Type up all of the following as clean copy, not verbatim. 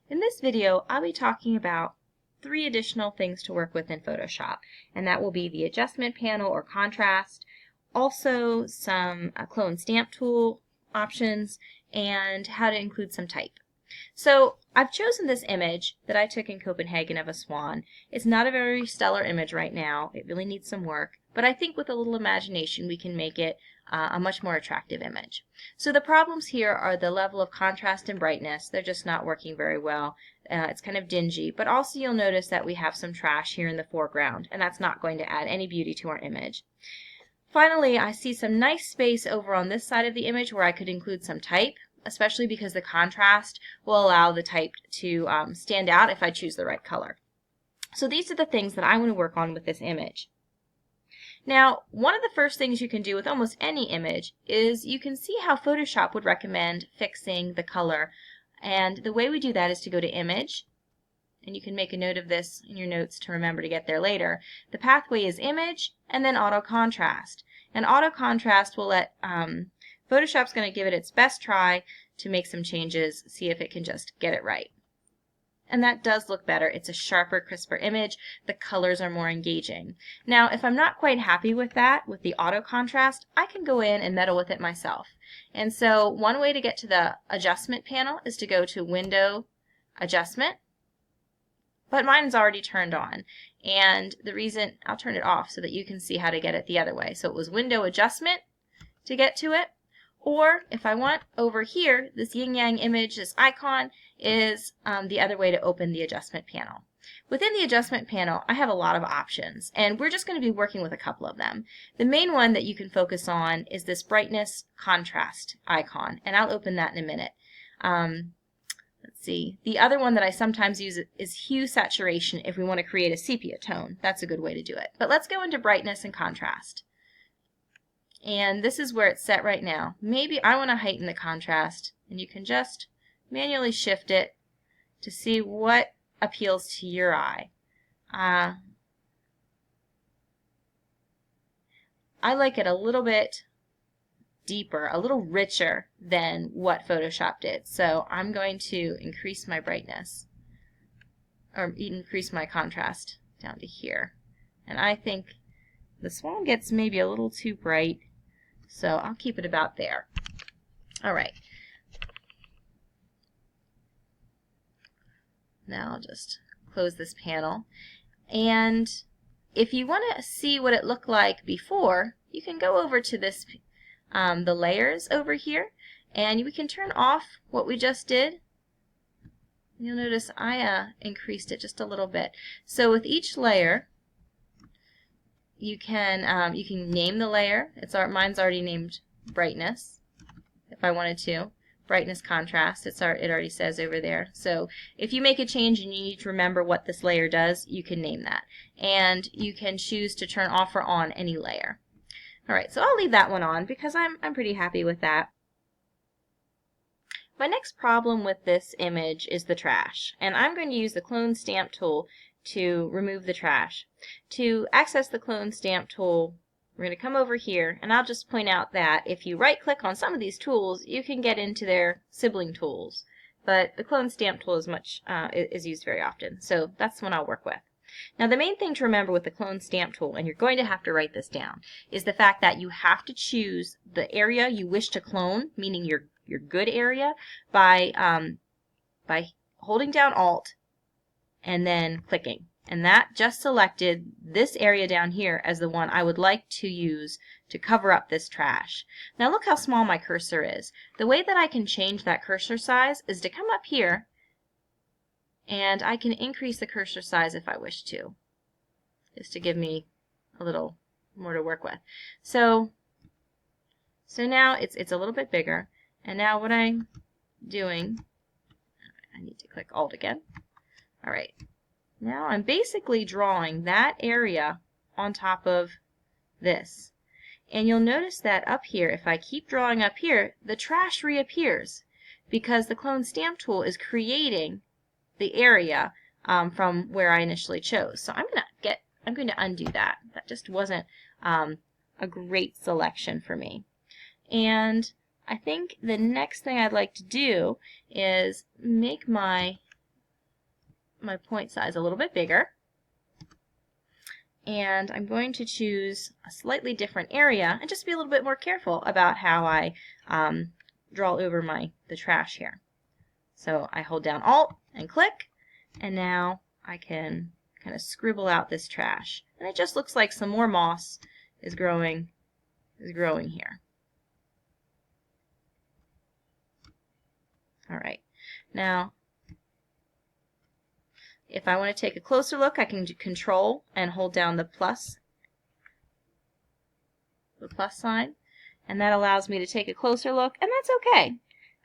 In this video, I'll be talking about 3 additional things to work with in Photoshop, and that will be the adjustment panel or contrast, also some clone stamp tool options, and how to include some type. So I've chosen this image that I took in Copenhagen of a swan. It's not a very stellar image right now. It really needs some work, but I think with a little imagination we can make it a much more attractive image. So the problems here are the level of contrast and brightness. They're just not working very well. It's kind of dingy, but also you'll notice that we have some trash here in the foreground, and that's not going to add any beauty to our image. Finally, I see some nice space over on this side of the image where I could include some type, especially because the contrast will allow the type to stand out if I choose the right color. So these are the things that I want to work on with this image. Now, one of the first things you can do with almost any image is you can see how Photoshop would recommend fixing the color. And the way we do that is to go to Image, and you can make a note of this in your notes to remember to get there later. The pathway is Image and then Auto Contrast. And Auto Contrast will let Photoshop's going to give it its best try to make some changes, see if it can just get it right. And that does look better. It's a sharper, crisper image. The colors are more engaging. Now, if I'm not quite happy with that, with the auto contrast, I can go in and meddle with it myself. And so one way to get to the adjustment panel is to go to Window, Adjustment. But mine's already turned on. And the reason, I'll turn it off so that you can see how to get it the other way. So it was Window Adjustment to get to it. Or if I want over here, this yin-yang image, this icon, is the other way to open the adjustment panel. Within the adjustment panel, I have a lot of options, and we're just going to be working with a couple of them. The main one that you can focus on is this brightness contrast icon, and I'll open that in a minute. Let's see. The other one that I sometimes use is hue saturation if we want to create a sepia tone. That's a good way to do it. But let's go into brightness and contrast. And this is where it's set right now. Maybe I want to heighten the contrast, and you can just manually shift it to see what appeals to your eye. I like it a little bit deeper, a little richer than what Photoshop did. So I'm going to increase my brightness, or increase my contrast down to here. And I think the swan gets maybe a little too bright, so I'll keep it about there. All right. Now I'll just close this panel. And if you want to see what it looked like before, you can go over to this, the layers over here, and we can turn off what we just did. You'll notice I increased it just a little bit. So with each layer, you can name the layer. Mine's already named brightness. If I wanted to, brightness contrast. It already says over there. So if you make a change and you need to remember what this layer does, you can name that. And you can choose to turn off or on any layer. All right, so I'll leave that one on because I'm pretty happy with that. My next problem with this image is the trash, and I'm going to use the clone stamp tool to remove the trash. To access the clone stamp tool, we're going to come over here, and I'll just point out that if you right click on some of these tools, you can get into their sibling tools, but the clone stamp tool is used very often, so that's the one I'll work with. Now the main thing to remember with the clone stamp tool, and you're going to have to write this down, is the fact that you have to choose the area you wish to clone, meaning your good area, by holding down Alt and then clicking. And that just selected this area down here as the one I would like to use to cover up this trash. Now look how small my cursor is. The way that I can change that cursor size is to come up here, and I can increase the cursor size if I wish to, just to give me a little more to work with. So now it's a little bit bigger, and now what I'm doing, I need to click Alt again. All right. Now I'm basically drawing that area on top of this. And you'll notice that up here, if I keep drawing up here, the trash reappears because the clone stamp tool is creating the area from where I initially chose. So I'm going to undo that. That just wasn't a great selection for me. And I think the next thing I'd like to do is make my my point size a little bit bigger. And I'm going to choose a slightly different area and just be a little bit more careful about how I draw over the trash here. So I hold down Alt and click, and now I can kind of scribble out this trash. And it just looks like some more moss is growing here. All right. Now, if I want to take a closer look, I can do Control and hold down the plus sign, and that allows me to take a closer look, and that's okay.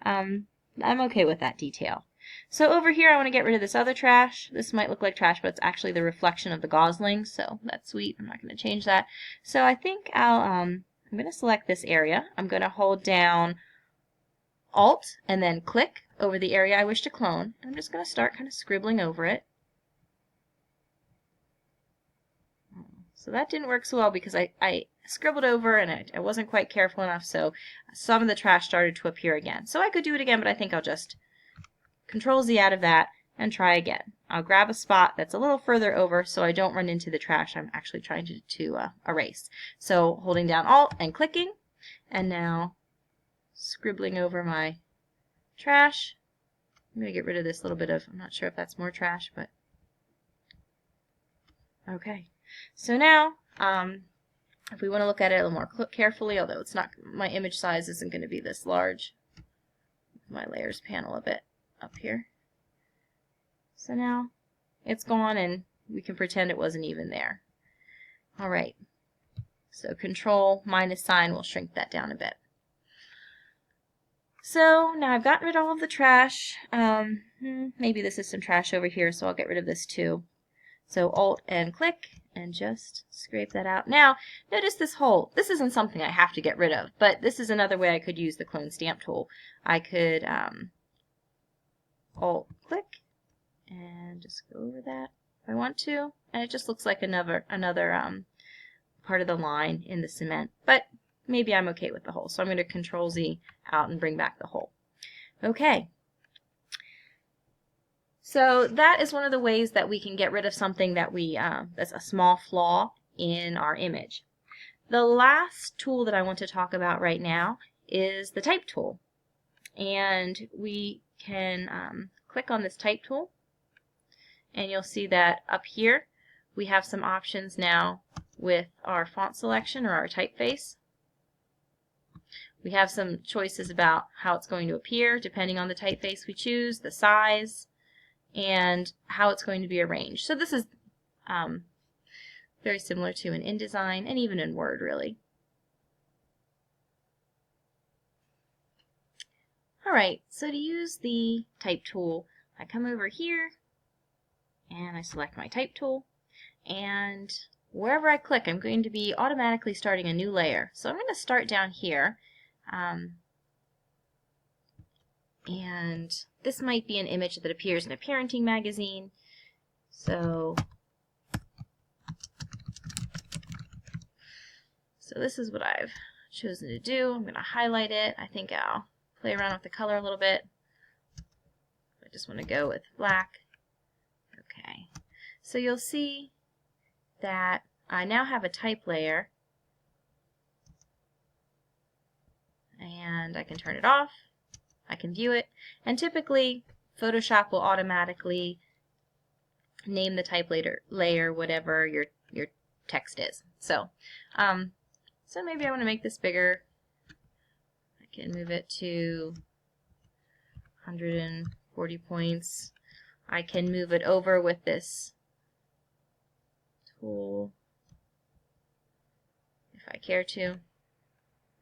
I'm okay with that detail. So over here, I want to get rid of this other trash. This might look like trash, but it's actually the reflection of the goslings, so that's sweet. I'm not going to change that. So I think I'm going to select this area. I'm going to hold down Alt and then click over the area I wish to clone. I'm just going to start kind of scribbling over it. So that didn't work so well because I scribbled over and I wasn't quite careful enough, so some of the trash started to appear again. So I could do it again, but I think I'll just Control Z out of that and try again. I'll grab a spot that's a little further over so I don't run into the trash I'm actually trying to erase. So holding down Alt and clicking, and now scribbling over my trash. I'm going to get rid of this little bit of, I'm not sure if that's more trash, but okay. So now, if we want to look at it a little more carefully, although it's not, my image size isn't going to be this large. My layers panel a bit up here. So now it's gone and we can pretend it wasn't even there. All right. So Control minus sign will shrink that down a bit. So now I've gotten rid of all of the trash. Maybe this is some trash over here, so I'll get rid of this too. So Alt and click and just scrape that out. Now, notice this hole. This isn't something I have to get rid of, but this is another way I could use the clone stamp tool. I could Alt click and just go over that if I want to, and it just looks like another part of the line in the cement, but maybe I'm okay with the hole, so I'm going to Control Z out and bring back the hole. Okay. So that is one of the ways that we can get rid of something that that's a small flaw in our image. The last tool that I want to talk about right now is the type tool. And we can click on this type tool, and you'll see that up here we have some options now with our font selection or our typeface. We have some choices about how it's going to appear depending on the typeface we choose, the size, and how it's going to be arranged. So this is very similar to in InDesign and even in Word, really. Alright, so to use the type tool, I come over here and I select my type tool, and wherever I click I'm going to be automatically starting a new layer. So I'm going to start down here, and this might be an image that appears in a parenting magazine. So this is what I've chosen to do. I'm going to highlight it. I think I'll play around with the color a little bit. I just want to go with black. Okay. So you'll see that I now have a type layer, and I can turn it off. I can view it, and typically Photoshop will automatically name the type layer whatever your text is. So so maybe I want to make this bigger. I can move it to 140 points. I can move it over with this tool if I care to.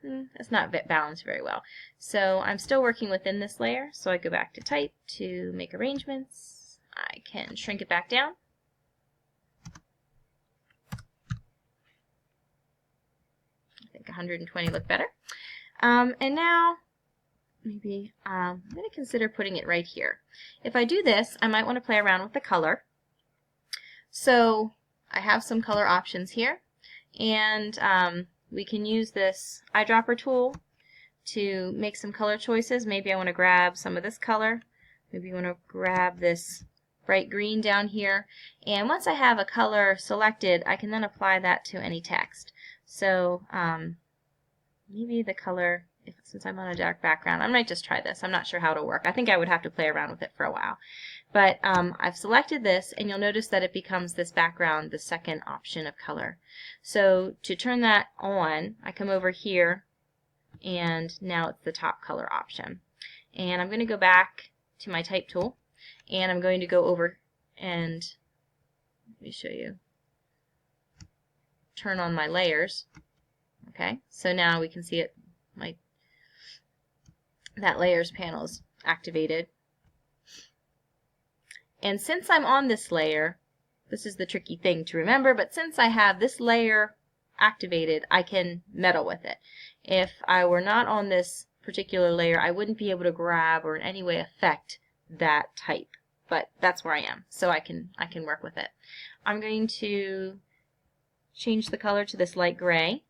It's not balanced very well. So I'm still working within this layer, so I go back to type to make arrangements. I can shrink it back down. I think 120 look better. And now maybe I'm going to consider putting it right here. If I do this, I might want to play around with the color. So I have some color options here, and we can use this eyedropper tool to make some color choices. Maybe I want to grab some of this color. Maybe you want to grab this bright green down here. And once I have a color selected, I can then apply that to any text. So maybe the color, since I'm on a dark background, I might just try this. I'm not sure how it'll work. I think I would have to play around with it for a while. But I've selected this, and you'll notice that it becomes this background, the second option of color. So to turn that on, I come over here, and now it's the top color option. And I'm going to go back to my type tool, and I'm going to go over and, let me show you, turn on my layers. Okay, so now we can see it, that layers panel is activated. And since I'm on this layer, this is the tricky thing to remember, but since I have this layer activated, I can meddle with it. If I were not on this particular layer, I wouldn't be able to grab or in any way affect that type. But that's where I am, so I can work with it. I'm going to change the color to this light gray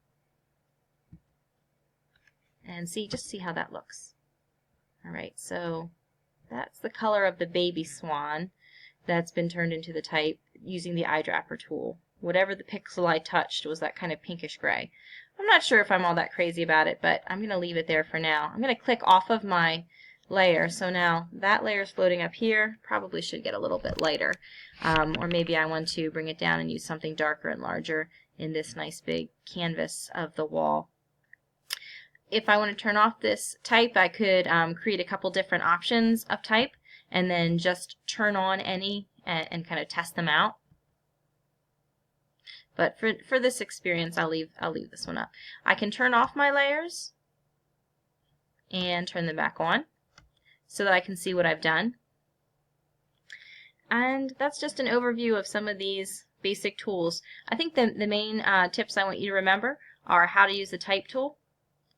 and just see how that looks. All right, so that's the color of the baby swan that's been turned into the type using the eyedropper tool. Whatever the pixel I touched was that kind of pinkish gray. I'm not sure if I'm all that crazy about it, but I'm going to leave it there for now. I'm going to click off of my layer, so now that layer is floating up here. Probably should get a little bit lighter, or maybe I want to bring it down and use something darker and larger in this nice big canvas of the wall. If I want to turn off this type, I could create a couple different options of type and then just turn on any and kind of test them out. But for this experience, I'll leave this one up. I can turn off my layers and turn them back on so that I can see what I've done. And that's just an overview of some of these basic tools. I think the main tips I want you to remember are how to use the type tool,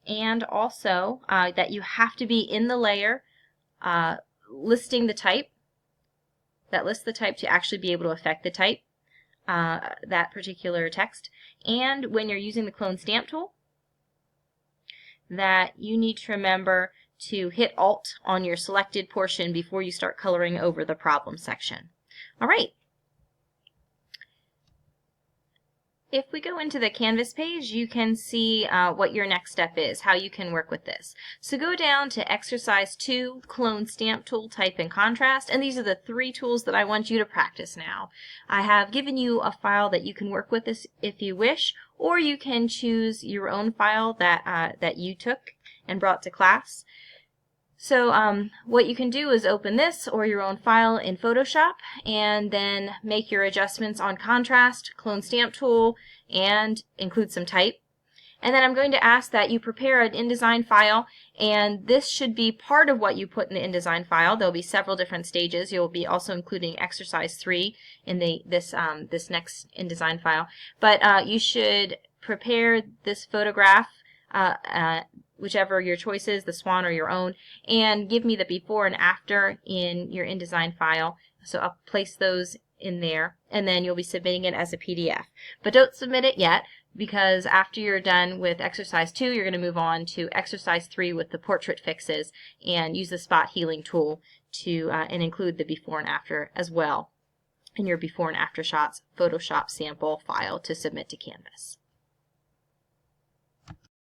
and also that you have to be in the layer listing the type, that lists the type to actually be able to affect the type, that particular text. And when you're using the clone stamp tool, that you need to remember to hit Alt on your selected portion before you start coloring over the problem section. All right. If we go into the Canvas page, you can see what your next step is, how you can work with this. So go down to Exercise 2, Clone Stamp Tool, Type and Contrast, and these are the 3 tools that I want you to practice now. I have given you a file that you can work with this if you wish, or you can choose your own file that you took and brought to class. So what you can do is open this or your own file in Photoshop and then make your adjustments on contrast, clone stamp tool, and include some type. And then I'm going to ask that you prepare an InDesign file, and this should be part of what you put in the InDesign file. There'll be several different stages. You'll be also including exercise 3 in this next InDesign file. But you should prepare this photograph, whichever your choice is, the swan or your own, and give me the before and after in your InDesign file. So I'll place those in there, and then you'll be submitting it as a PDF. But don't submit it yet, because after you're done with exercise 2, you're going to move on to exercise 3 with the portrait fixes and use the spot healing tool to and include the before and after as well in your before and after shots Photoshop sample file to submit to Canvas.